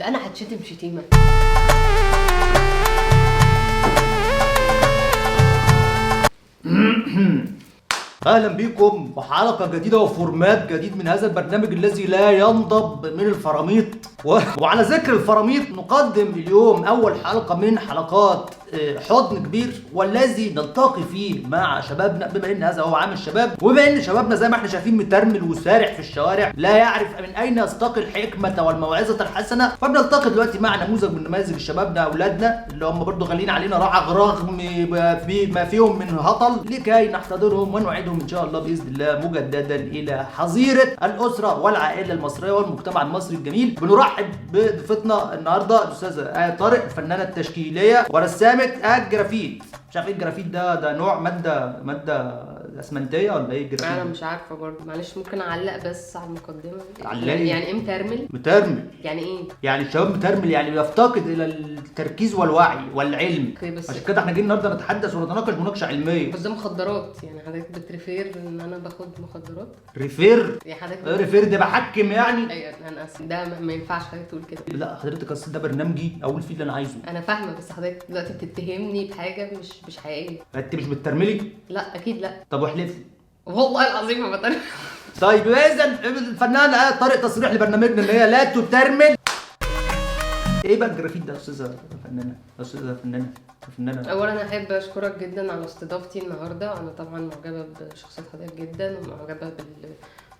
ده انا هتشتم شتيمه. اهلا بيكم وحلقه جديده وفورمات جديد من هذا البرنامج الذي لا ينضب من الفراميط وعلى ذكر الفراميط نقدم اليوم اول حلقه من حلقات حضن كبير، والذي نلتقي فيه مع شبابنا، بما ان هذا هو عام الشباب، وبما ان شبابنا زي ما احنا شايفين مترمل وسارح في الشوارع لا يعرف من اين يستقي الحكمه والموعظه الحسنه، فبنلتقي دلوقتي مع نموذج من نماذج شبابنا اولادنا اللي هم برضه غاليين علينا رغم ما فيهم من هطل، لكي نحتضنهم ونعيدهم ان شاء الله باذن الله مجددا الى حظيره الاسره والعائله المصريه والمجتمع المصري الجميل. بنرحب بضيفتنا النهارده الاستاذه آية طارق، الفنانه التشكيليه ورسامه الجرافيت. مش عارف ايه الجرافيت ده نوع ماده اسمنتيه ولا ايه الجرافيت؟ انا مش عارفه برضه، معلش ممكن اعلق بس على المقدمه. علقي. يعني ايه مترمل؟ مترمل يعني ايه؟ يعني الشباب مترمل، يعني يفتقد الى التركيز والوعي والعلم. بس عشان كده احنا جايين النهارده نتحدث ونتناقش مناقشه علميه. بس ده مخدرات، يعني حضرتك بتريفير ان انا باخد مخدرات؟ ريفير؟ يا حضرتك ريفير ده بحكم يعني؟ ايوه انا اسف، ده ما ينفعش حضرتك تقول كده. لا حضرتك اصل ده برنامجي اقول فيه اللي انا عايزه. انا فاهمه، بس حضرتك دلوقتي بتتهمني بحاجه مش حقيقيه. انت مش بترملي؟ لا اكيد لا. طب واحلفي. والله العظيم ما بترمل. طيب اذا الفنانه آية طارق تصريح لبرنامجنا ان هي لا تترمل. ايه بقى الجرافيت ده يا استاذه فنانه؟ يا استاذه فنانه اولا احب اشكرك جدا على استضافتي النهارده. انا طبعا معجبه بشخصيه حضرتك جدا ومعجبه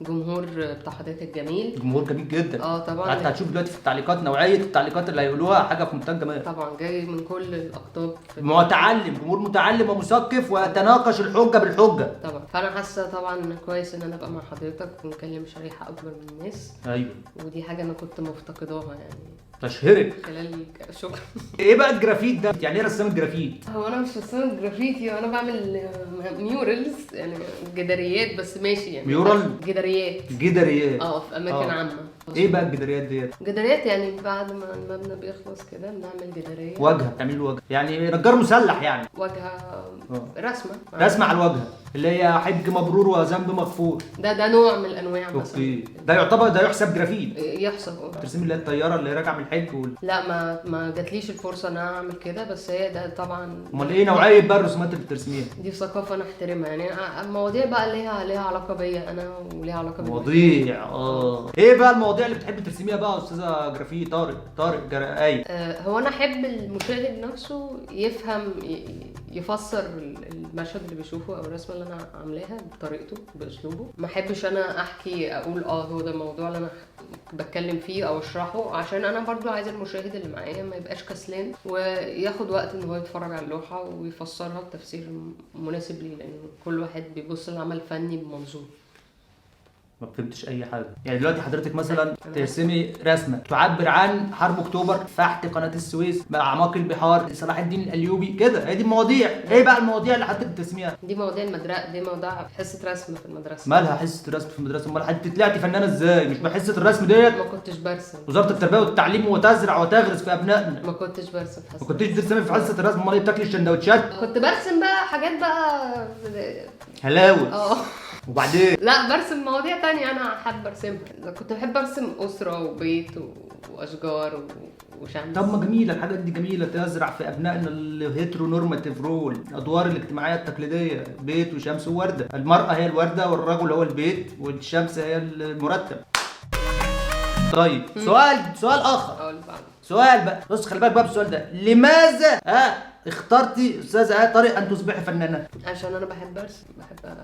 بالجمهور بتاع حضرتك الجميل. جمهور جميل جدا. طبعا حتى هتشوف دلوقتي في التعليقات نوعيه التعليقات اللي هيقولوها حاجه في منتهى الجمال. طبعا جاي من كل الاقطاب، متعلم، جمهور متعلم ومثقف ويتناقش الحجه بالحجه. طبعا. فانا حاسه طبعا كويس ان انا ابقى مع حضرتك ونكلم شريحه اكبر من الناس. ايوه، ودي حاجه انا كنت مفتقداها يعني تشهرك خلال شكرا. ايه بقى الجرافيت ده؟ يعني ايه رسام الجرافيت؟ هو انا مش رسام جرافيتي، انا بعمل ميورالز يعني جداريات، بس ماشي يعني. ميورال؟ جداريات في اماكن عامه. ايه بقى الجداريات ديت؟ جداريات يعني بعد ما المبنى بيخلص كده بنعمل جداريه. واجهه، بتعمل له واجهه يعني نجار مسلح يعني. واجهه رسمه على الواجهه اللي هي حج مبرور وذنب مغفور. ده نوع من الانواع مثلا. اوكي، ده يعتبر ده يحسب جرافيت؟ يحسب. ترسم اللي هي الطياره اللي راجعه من الحج لا ما جاتليش الفرصه ان انا اعمل كده، بس هي ده طبعا. امال ايه نوعيه بقى الرسومات اللي بترسميها؟ دي ثقافه انا احترمها يعني. المواضيع بقى ليها علاقه بيا انا وليها علاقه مواضيع. ايه بقى المواضيع اللي بتحب ترسميها بقى يا استاذه جرافيت طارق آية؟ هو انا احب المشاهد نفسه يفهم يفسر المشهد اللي بيشوفه او الرسمه اللي انا عاملاها بطريقته باسلوبه. ما احبش انا احكي اقول هو ده الموضوع اللي انا بتكلم فيه او اشرحه، عشان انا برضو عايزه المشاهد اللي معايا ما يبقاش كسلان وياخد وقت ان هو يتفرج على اللوحه ويفسرها بتفسير مناسب ليه، لان كل واحد بيبص للعمل الفني بمنظور. ما فهمتش اي حاجه. يعني دلوقتي حضرتك مثلا ترسمي رسمه تعبر عن حرب اكتوبر، فحت قناه السويس، اعماق البحار، صلاح الدين الايوبي، كده هي دي المواضيع. ايه بقى المواضيع اللي حضرتك بترسميها؟ دي مواضيع المدرسه، دي مواضيع حصه رسم في المدرسه. مالها حصه رسم في المدرسه؟ امال حضرتك طلعتي فنانه ازاي؟ مش بحصه الرسم ديت؟ ما كنتش برسم. وزاره التربيه والتعليم وتزرع وتغرس في ابنائنا. ما كنتش برسم ما كنتش بترسمي في حصه الرسم؟ امال ايه بتاكلي السندوتشات؟ كنت برسم بقى حاجات بقى هلاوس. وبعدين لا برسم مواضيع تانية انا حابه ارسمها. كنت بحب ارسم اسره وبيت واشجار وشمس. طب ما جميله الحاجات دي، جميله تزرع في ابنائنا الهيترو نورماتيف رول، الادوار الاجتماعيه التقليديه، بيت وشمس وورده. المراه هي الورده والرجل هو البيت والشمس هي المرتب. طيب سؤال اخر. سؤال بقى، بص خلي بالك بقى بالسؤال ده. لماذا اخترتي استاذه آية طارق ان تصبحي فنانه؟ عشان انا بحب ارسم، بحب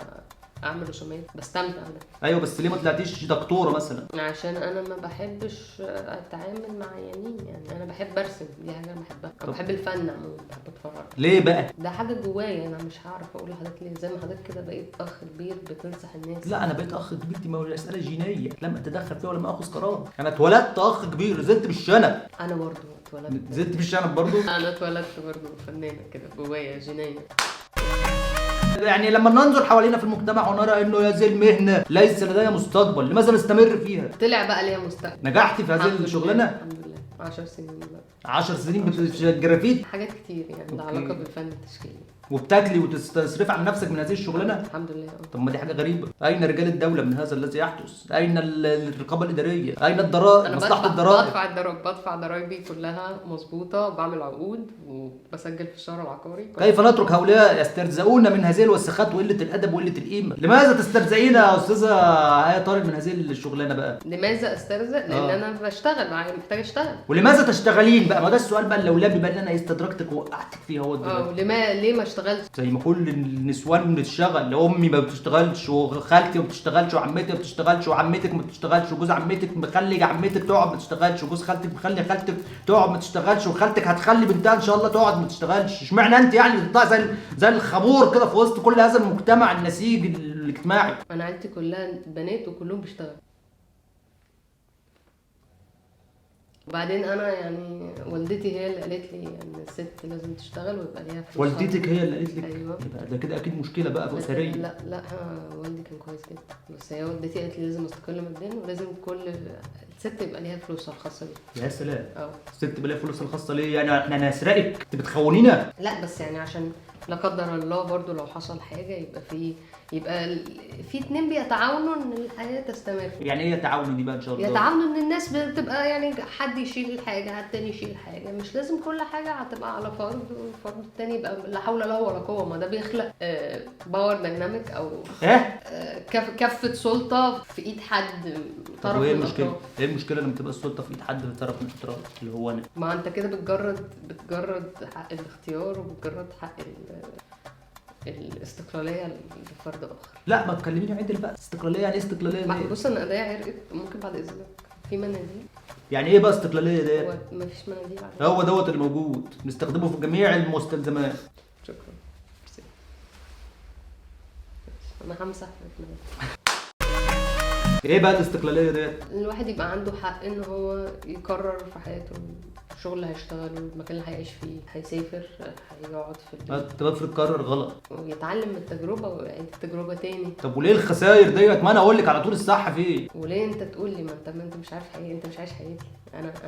اعمل رسومات، بستمتع ده. ايوه بس ليه ما طلعتيش دكتوره مثلا؟ عشان انا ما بحبش اتعامل مع عيانين، يعني انا بحب ارسم، دي حاجه انا بحبها. انا بحب الفن عموما، بحب اتفرج. ليه بقى؟ ده حاجه جوايا، انا مش هعرف اقول لحضرتك ليه. زي ما حضرتك كده بقيت اخ كبير بتنصح الناس. لا انا بقيت اخ كبير، دي مساله جينيه لم اتدخل فيها ولم اخذ قرار. انا اتولدت اخ كبير، نزلت بالشنب. انا برضو اتولدت. نزلت بالشنب برضو. انا اتولدت برضو فنانه كده جوايا جينيه. يعني لما ننظر حوالينا في المجتمع ونرى انه هذه المهنه ليس لديها مستقبل، لماذا نستمر فيها؟ طلع بقى ليها مستقبل. نجحتي في هذه الشغلانه؟ الحمد لله. 10 سنين بقى. 10 سنين في الجرافيت؟ حاجات كتير يعني لها علاقه بالفن التشكيلي. وبتاكلي وتصرفي عن نفسك من هذه الشغلانه؟ الحمد لله. طب ما دي حاجه غريبه. اين رجال الدوله من هذا الذي يحدث؟ اين الرقابه الاداريه؟ اين الضرائب؟ مصلحه الضرائب. بدفع ضرايبي كلها مظبوطه، وبعمل عقود وبسجل في الشهر العقاري. كيف نترك هؤلاء يسترزقون من هذه الوسخات وقله الادب وقله القيمه؟ لماذا تسترزقين يا استاذه آية طارق من هذه الشغلانه بقى؟ لماذا استرزق؟ لان انا بشتغل، محتاج اشتغل. ولماذا تشتغلين بقى؟ ما ده السؤال بقى اللولبي بقى اللي انا استدركتك ووقعتك فيه اهو دلوقتي. ليه ما اشتغلش؟ زي ما كل النسوان بتشتغل، امي ما بتشتغلش وخالتي ما بتشتغلش وعمتي ما بتشتغلش وعمتك ما بتشتغلش وجوز عمتك مخلي عمتك تقعد ما تشتغلش وجوز خالتك مخلي خالتك تقعد ما تشتغلش وخالتك هتخلي بنتها ان شاء الله تقعد ما تشتغلش. اشمعنى انت يعني تطلعي زي الخمور كده في وسط كل هذا المجتمع النسيج الاجتماعي؟ انا عيلتي كلها بنات وكلهم بيشتغلوا. وبعدين انا يعني والدتي هي اللي قالت لي ان الست لازم تشتغل ويبقى ليها فلوس. والدتك هي اللي قالت لك؟ ايوه. يبقى ده كده اكيد مشكله بقى اسريه. لا والدي كان كويس جدا، بس هي والدتي قالت لي لازم استقل ماديا ولازم كل الست يبقى ليها فلوسها الخاصه بيها. يا سلام. الست يبقى ليها فلوسها الخاصه ليه؟ يعني احنا هنسرقك؟ انت بتخونينا؟ لا بس يعني عشان لا قدر الله برضو لو حصل حاجه يبقى في اتنين بيتعاونوا ان الحياه تستمر. يعني ايه يتعاونوا دي بقى ان شاء الله؟ يتعاونوا ان الناس بتبقى يعني حد يشيل الحاجه التاني يشيل حاجه، مش لازم كل حاجه هتبقى على فرد والفرد التاني يبقى لا حول له ولا قوه. ما ده بيخلق باور دايناميك او كفه سلطه في ايد حد طرف من الاطراف. ايه المشكله لما تبقى السلطه في ايد حد من طرف من الاطراف اللي هو انا؟ ما انت كده بتجرد حق الاختيار وبتجرد حق الاستقلاليه لفرد اخر. لا ما تكلميني عدل بقى. استقلاليه يعني ايه استقلاليه دي؟ بص انا ايديا عرقت، ممكن بعد اذنك في مناديل. يعني ايه بقى استقلاليه دي؟ مفيش مناديل على هو دوت اللي موجود نستخدمه في جميع المستلزمات. شكرا. انا همسح لك. ايه بقى الاستقلاليه ديت؟ الواحد يبقى عنده حق ان هو يقرر في حياته الشغل اللي هيشتغله، المكان اللي هيعيش فيه، هيسافر، هيقعد في البيت. طب افرض قرر غلط ويتعلم من التجربه ويعيد التجربه تاني. طب وليه الخسائر ديت؟ ما انا اقول لك على طول الصح فيه. وليه انت تقول لي ما انت مش عارف حقيقي، انت مش عايش حياتي،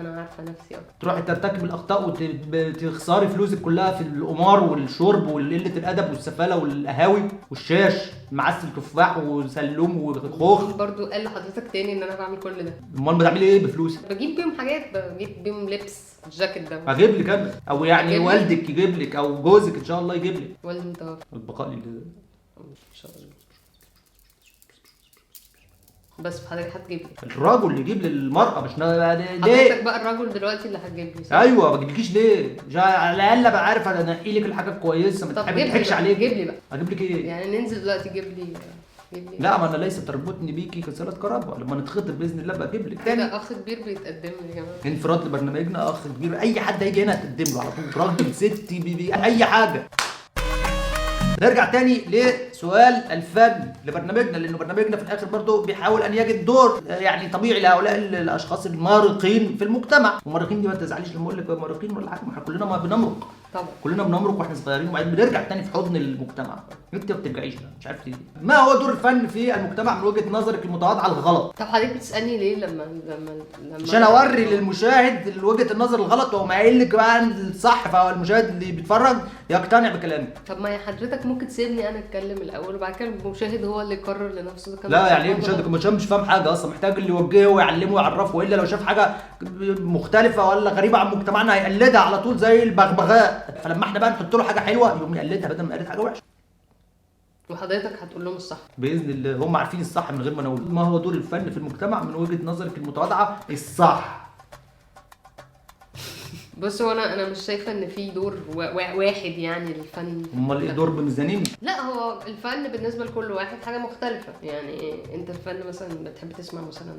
انا عارفه نفسي اكتر. تروحي ترتكب الاخطاء وتخسري فلوسك كلها في القمار والشرب وقله الادب والسفاله والقهاوي والشاش معسل تفاح وسلوم وخوخ. برضو قال لحضرتك تاني ان انا بعمل كل ده. امال بتعملي ايه بفلوسك؟ بجيب بيهم حاجات، بجيب بيهم لبس، الجاكيت ده هجيب لك انا، او يعني والدك يجيب لك، او جوزك ان شاء الله يجيب لك. والدي متوفى. البقاء لله ان شاء الله. بس حضرتك هتجيب لي الراجل اللي يجيب للمرأة مش ليه؟ حضرتك بقى الراجل دلوقتي اللي هتجيب لي. ايوه ما بجيبلكيش ليه؟ على الاقل ابقى عارف انقي لك الحاجه كويسه ما تضحكش عليك. جيب لي بقى. اجيب لك ايه؟ يعني ننزل دلوقتي جيب لي. لا ما انا ليس تربطني بيكي كصله قرابه، لما نتخطب باذن الله بقى اجيب لك تاني. اخ كبير بيتقدم لي يا جماعه. انفراد لبرنامجنا اخ كبير، اي حد هيجي هنا هتقدم له على طول، راجل ست اي حاجه. نرجع تاني لسؤال الفن لبرنامجنا، لانه برنامجنا في الاخر برضه بيحاول ان يجد دور يعني طبيعي لهؤلاء الاشخاص المارقين في المجتمع. والمارقين دي ما تزعليش لما اقول لك مارقين ولا حاجه، ما احنا كلنا ما بنمرق طبعا، كلنا بنمرق واحنا صغيرين وبعدين بنرجع تاني في حضن المجتمع. انت ما بترجعيش مش عارف ليه. ما هو دور الفن في المجتمع من وجهه نظرك المتواضعه الغلط؟ طب حضرتك بتسالني ليه لما عشان اوري للمشاهد وجهه النظر الغلط واقوم قايل لك بقى الصح، فهو المشاهد اللي بيتفرج يقتنع بكلامي. طب ما حضرتك ممكن تسيبني انا اتكلم الاول وبعد كده المشاهد هو اللي يقرر لنفسه. لا يعني ايه المشاهد مش فاهم حاجه اصلا، محتاج اللي يوجهه ويعلمه ويعرفه، والا لو شاف حاجه مختلفه ولا غريبه عن مجتمعنا هيقلدها على طول زي البغبغاء. فلما احنا بقى نحط له حاجه حلوه يقوم يقلدها بدل ما يقلد حاجه وحشه. وحضرتك هتقول لهم الصح باذن الله، هم عارفين الصح من غير ما نقول. ما هو دور الفن في المجتمع من وجهه نظرك المتواضعه الصح؟ بص هو انا مش شايفه ان في دور واحد يعني للفن. امال ايه دور بميزانين؟ لا هو الفن بالنسبه لكل واحد حاجه مختلفه. يعني انت الفن مثلا بتحب تسمع مثلا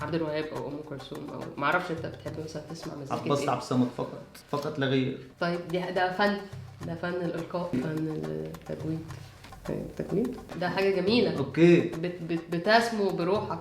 عبد الوهاب او ام كلثوم، او ما اعرفش انت بتحب مثلا تسمع مزيكا عباس عبد الصمد فقط لا غير. طيب ده فن، ده فن الالقاء، فن التجويد ده حاجه جميله. اوكي بتسمو بروحك،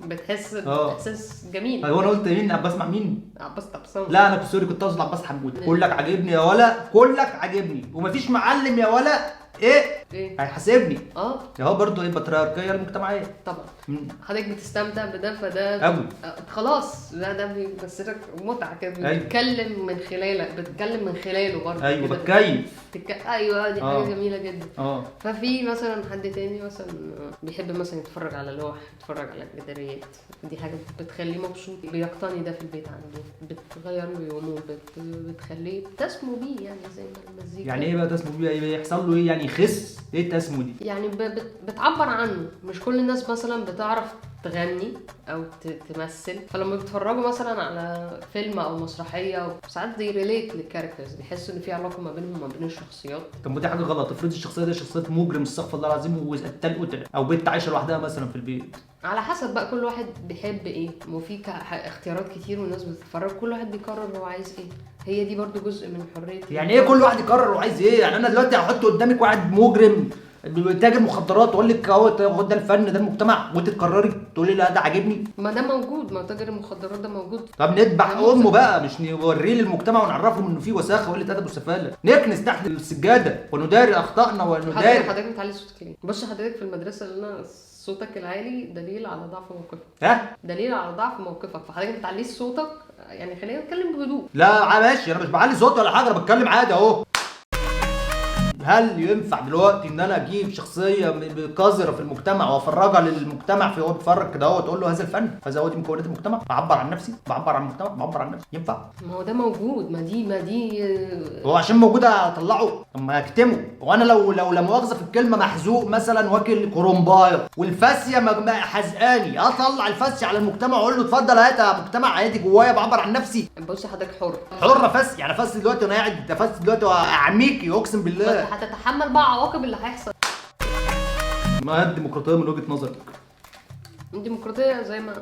بتحس باحساس جميل. هو انا قلت مين؟ بسمع مين؟ عباس عبد الصمد. لا انا سوري كنت اقصد عباس حمود. كلك عاجبني يا ولا، كلك عاجبني ومفيش معلم يا ولا. ايه ايه هيحاسبني. اه هو برضه ايه البطريركيه المجتمعيه طبعا. مم. حضرتك بتستمتع بده فده قوي. خلاص ده بيمثلك متعه كده، أيوة. بتتكلم من خلالك، بتتكلم من خلاله برضه ايوه كده. بتكيف. ايوه دي حاجه آه. جميله جدا. ففي مثلا حد تاني مثلا بيحب مثلا يتفرج على لوح، يتفرج على جداريات، دي حاجه بتخليه مبسوط، بيقتني ده في البيت عنده، بتغير له يومه، بتخليه تسمو بيه يعني زي ما المزيكا. يعني ايه بقى تسمو بيه؟ يحصل له ايه يعني؟ يخس؟ ايه التسمو دي؟ يعني بتعبر عنه. مش كل الناس مثلا بتعرف تغني او تمثل، فلما بيتفرجوا مثلا على فيلم او مسرحيه ساعات دي ريليت للكاركترز، بيحسوا ان في علاقه ما بينهم وما بين الشخصيات. طب ما دي حاجه غلط. افرض الشخصيه دي شخصيه مجرم استغفر الله العظيم وقتل قتله، او بنت عايشه لوحدها مثلا في البيت. على حسب بقى كل واحد بيحب ايه، وفي اختيارات كتير والناس بتتفرج، كل واحد بيقرر هو عايز ايه. هي دي برضو جزء من حريته. يعني ايه كل واحد يقرر هو عايز ايه؟ يعني انا دلوقتي هحط قدامك واحد مجرم تاجر مخدرات واقول لك اهو ده الفن ده المجتمع، وانت تقرري تقولي لا ده عاجبني؟ ما ده موجود، ما تاجر المخدرات ده موجود. طب نذبح امه بقى، مش نوريه للمجتمع ونعرفهم انه في وساخه وقله ادب وسفاله، نكنس تحت السجاده ونداري اخطائنا ونداري. حضرتك بتعلي صوتك ليه؟ بص حضرتك في المدرسه اللي انا صوتك العالي دليل على ضعف موقفك. ها؟ دليل على ضعف موقفك، فحضرتك ما تعليش صوتك، يعني خلينا نتكلم بهدوء. لا ماشي، انا مش بعلي صوتي ولا حاجه، انا بتكلم عادي اهو. هل ينفع دلوقتي ان انا اجيب شخصيه قذره في المجتمع وافرجها للمجتمع في هو بيتفرج كده اهو وتقول له هذا الفن، هذا هو دي مكونات المجتمع، بعبر عن نفسي، بعبر عن المجتمع، بعبر عن نفسي، ينفع؟ ما هو ده موجود، ما دي هو عشان موجود اطلعه؟ طب ما اكتمه. وانا لو لا مؤاخذه في الكلمه محزوق مثلا واكل كرومبايه والفاسيه حزقاني، اطلع الفاسيه على المجتمع واقول له اتفضل هات يا مجتمع عادي جوايا بعبر عن نفسي. بص حضرتك حر فاسي، يعني فاسي دلوقتي وانا قاعد فاسي دلوقتي واعميكي اقسم بالله. هتتحمل بقى عواقب اللي هيحصل. ما هي الديمقراطيه من وجهه نظرك؟ الديمقراطية زي ما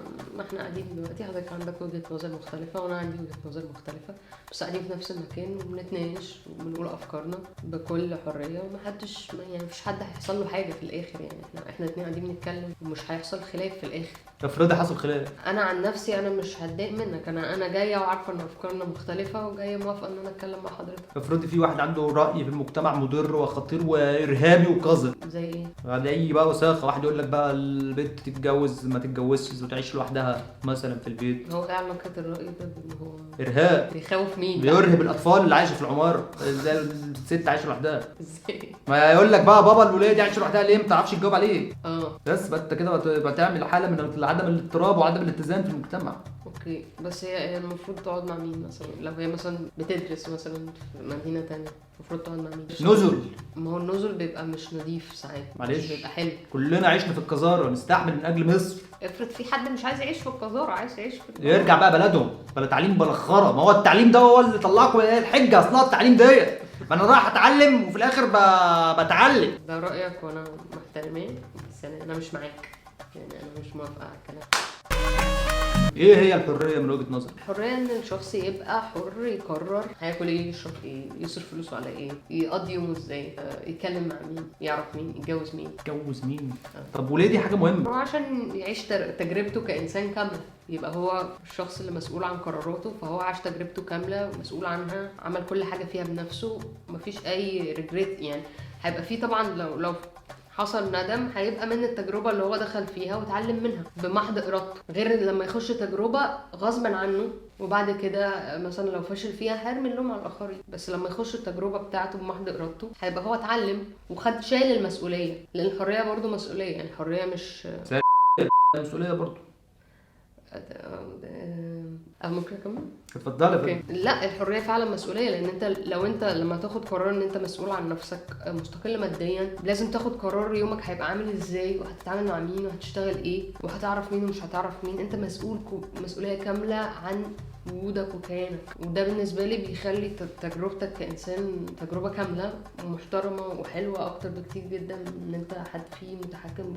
احنا قاعدين دلوقتي، حضرتك عندك وجهة نظر مختلفة وانا عندي وجهة نظر مختلفة، بس قاعدين في نفس المكان وبنتناقش وبنقول افكارنا بكل حرية، ومحدش يعني مفيش حد هيحصل له حاجة في الاخر. يعني احنا الاتنين قاعدين بنتكلم ومش هيحصل خلاف في الاخر. افرضي حصل خلاف. انا عن نفسي انا مش هتضايق منك، انا جاية وعارفة ان افكارنا مختلفة وجاية موافقة ان انا اتكلم مع حضرتك. افرضي في واحد عنده رأي في المجتمع مضر وخطير وارهابي وقذر. زي ايه؟ اي بقى وساخه، واحد يقول لك بقى البنت تتجوز ما تتجوزش وتعيش لوحدها مثلا في البيت. هو ايه علاقة الرأي ده بان هو ارهاب؟ بيخوف مين؟ بيرهب الاطفال اللي عايشه في العماره، زي الست عايشه لوحدها. ازاي؟ ما يقول لك بقى بابا الولاد دي عايشه لوحدها ليه؟ ما تعرفش تجاوب عليه. اه بس بقى انت كده بتعمل حاله من عدم الاضطراب وعدم الاتزان في المجتمع. اوكي، بس هي المفروض تقعد مع مين مثلا؟ لو هي مثلا بتدرس مثلا في مدينه تانية المفروض تقعد مع مين؟ نزل. ما هو النزل بيبقى مش نظيف ساعات، معلش مش بيبقى حلو. كلنا عشنا في القذاره، نستحمل من اجل مصر. افرض في حد مش عايز يعيش في القذاره، عايز يعيش في يرجع بقى بلدهم بلا تعليم بلا خرا. ما هو التعليم ده هو اللي طلعكم الحجه اصلا التعليم ديت. ما انا رايح اتعلم وفي الاخر بتعلم. ده رايك وانا محترماه، بس انا مش معاك، يعني انا مش موافقه على الكلام. ايه هي الحريه من وجهه نظرك؟ الحريه ان الشخص يبقى حر يقرر هياكل ايه، يشرب ايه، يصرف فلوسه على ايه، يقضي يومه ازاي، يتكلم مع مين، يعرف مين، يتجوز مين. يتجوز مين؟ طب وليه دي حاجه مهمه؟ هو عشان يعيش تجربته كانسان كامله، يبقى هو الشخص اللي مسؤول عن قراراته، فهو عاش تجربته كامله ومسؤول عنها، عمل كل حاجه فيها بنفسه، مفيش اي ريجريت. يعني هيبقى فيه طبعا لو حصل ندم هيبقى من التجربه اللي هو دخل فيها واتعلم منها بمحض ارادته، غير لما يخش تجربه غصبا عنه وبعد كده مثلا لو فشل فيها هيرمي اللوم على الاخرين. بس لما يخش التجربه بتاعته بمحض ارادته هيبقى هو اتعلم وخد شايل المسؤوليه، لان الحريه برضو مسؤوليه. يعني الحريه مش مسؤوليه برضو. ممكن اكمل؟ اتفضلي. لا الحريه فعلا مسؤوليه، لان انت لو انت لما تاخد قرار ان انت مسؤول عن نفسك مستقل ماديا، لازم تاخد قرار يومك هيبقى عامل ازاي، وهتتعامل مع مين، وهتشتغل ايه، وهتعرف مين ومش هتعرف مين. انت مسؤول مسؤوليه كامله عن وجودك وكيانك، وده بالنسبه لي بيخلي تجربتك كانسان تجربه كامله ومحترمه وحلوه اكتر بكتير جدا من ان انت حد فيه متحكم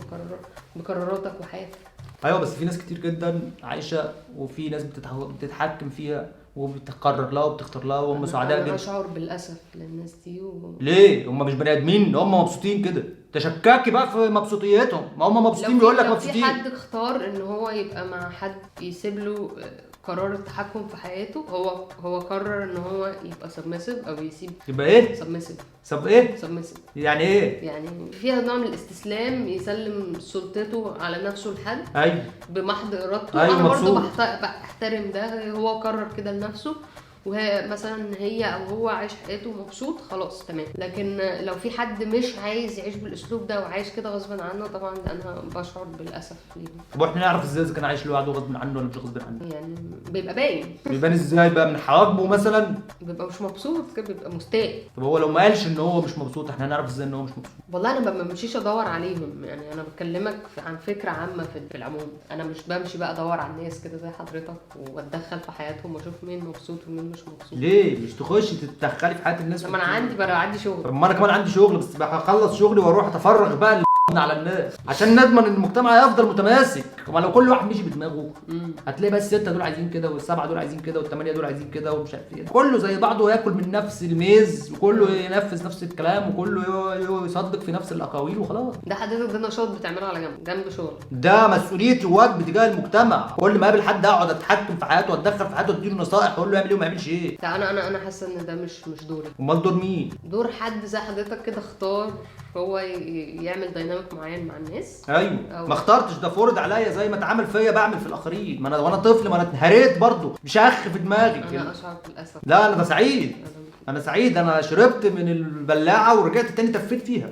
بقراراتك وحياتك. ايوه بس في ناس كتير جدا عايشه وفي ناس بتتحكم فيها وبتقرر لها وبتختار لها وهم سعداء جدا. انا بشعر بالاسف للناس دي ليه؟ هم مش بني ادمين؟ هم مبسوطين كده. تشككي بقى في مبسوطيتهم. ما هم مبسوطين بيقول لك مبسوطين. لو في حد اختار ان هو يبقى مع حد يسيب له قرار التحكم في حياته، هو قرر ان هو يبقى سبمسيف او يسيب. يبقى ايه؟ سبمسيف. سبمسيف يعني ايه؟ يعني فيها نوع من الاستسلام، يسلم سلطته على نفسه لحد ايوه بمحض ارادته. أيوة انا برضو مبسوط. بحترم ده، هو قرر كده لنفسه، وهي مثلا هي او هو عايش حياته مبسوط، خلاص تمام. لكن لو في حد مش عايز يعيش بالاسلوب ده وعايش كده غصب عنه، طبعا انا بشعر بالاسف ليهم. طب احنا نعرف ازاي اذا كان عايش لوحده غصب عنه ولا مش غصب عنه؟ يعني بيبقى باين. بيبان ازاي بقى؟ من حواجبه مثلا؟ بيبقى مش مبسوط كده، بيبقى مستاء. طب هو لو ما قالش ان هو مش مبسوط، احنا هنعرف ازاي ان هو مش مبسوط؟ والله انا ما بمشيش ادور عليهم، يعني انا بكلمك عن فكره عامه في العموم. انا مش بمشي بقى ادور على الناس كده زي حضرتك واتدخل في حياتهم واشوف مين مبسوط ومين مش مبسوط. ليه مش تخش تتدخلي في حياه الناس؟ طب انا عندي شغل. طب ما انا كمان عندي شغل، بس هخلص شغلي واروح اتفرغ بقى على الناس عشان نضمن ان المجتمع يفضل متماسك. ما لو كل واحد مشي بدماغه هتلاقي بس الستة دول عايزين كده والسبعة دول عايزين كده والثمانية دول عايزين كده ومش عارف ايه، كله زي بعضه وياكل من نفس الميز وكله ينفذ نفس الكلام وكله يصدق في نفس الاقاويل وخلاص. ده حضرتك ده نشاط بتعمله على جنب شغل. ده مسؤوليتي وواجبي تجاه المجتمع. كل ما اقابل حد اقعد اتحكم في حياته واتدخل في حياته واديله نصائح اقول له يعمل ايه وما يعملش ايه. ده انا حاسه ان ده مش دوري. امال دور مين؟ دور حد زي حضرتك كده اختار هو يعمل دايناميك معين مع الناس. ايوه ما اخترتش، ده فرض عليا زي ما اتعمل فيا بعمل في الاخرين. ما انا وانا طفل ما انا اتهريت برضه مش اخ في دماغي. انا اشعر بالاسف. لا انا سعيد، انا سعيد، انا شربت من البلاعه ورجعت تاني تفيت فيها.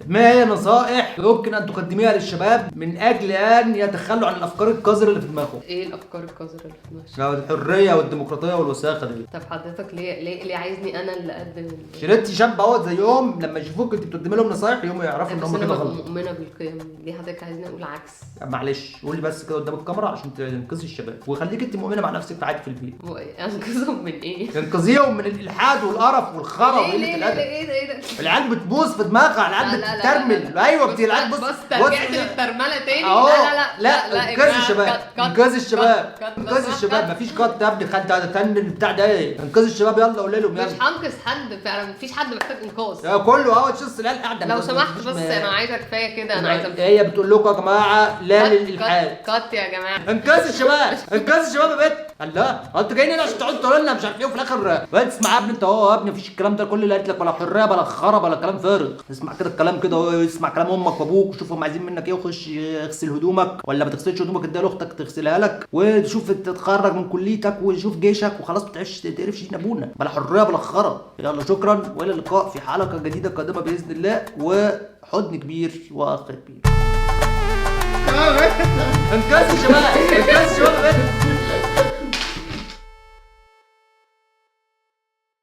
ما هي نصائح يمكن ان تقدميها للشباب من اجل ان يتخلوا عن الافكار القذره اللي في دماغهم؟ ايه الافكار القذره اللي في دماغك؟ الحريه والديمقراطيه والوساخه دي. طب حضرتك ليه عايزني انا اللي اقدم شريتي شاب اهوت زيهم لما يشوفوك انت بتقدمي لهم نصايح يوم يعرفوا ان هم كده غلط. انا مؤمنه بالقيم. ليه حضرتك عايزني اقول عكس؟ معلش قولي بس كده قدام الكاميرا عشان تنقذي الشباب وخليك انت مؤمنه مع نفسك عادي في البيت. انقذهم من ايه؟ انقذيهم من الالحاد والقرف والخرا وقله الادب. ايه ده؟ العيال بتبوظ في دماغها، العيال بتترمل. ايوه العيال بص رجعت للترمله تاني. لا انقذي الشباب، انقذي الشباب، انقذي الشباب. مفيش قط يا ابني، خد تن البتاع ده ايه؟ انقذي الشباب يلا قولي لهم يلا. مش هنقذ حد فعلا، مفيش حد محتاج انقاذ. يا كله اهو تشوف العيال قاعده. لو سمحت بس انا عايزه كفايه كده، انا عايزه. هي بتقول لكم يا جماعه لا للالحاد. كات يا جماعه. انقذي الشباب، انقذي الشباب يا بنت. الله انتوا جايين هنا عشان تقعدوا تقولوا لنا مش عارف ايه وفي الاخر اسمع يا ابني انت اهو يا ابني مفيش الكلام ده كله اللي قالت لك ولا حريه بلا خرا بلا كلام فارغ. اسمع كده الكلام كده اهو، اسمع كلام امك وابوك وشوف هم عايزين منك ايه وخش اغسل هدومك ولا ما تغسلش هدومك اديها لاختك تغسلها لك وشوف تتخرج من كليتك وشوف جيشك وخلاص ما تقرفش ابونا بلا حريه بلا خرا. يلا شكرا والى اللقاء في حلقه جديده قادمه باذن الله وحضن كبير واخ كبير. انقذي شباب، انقذي شباب.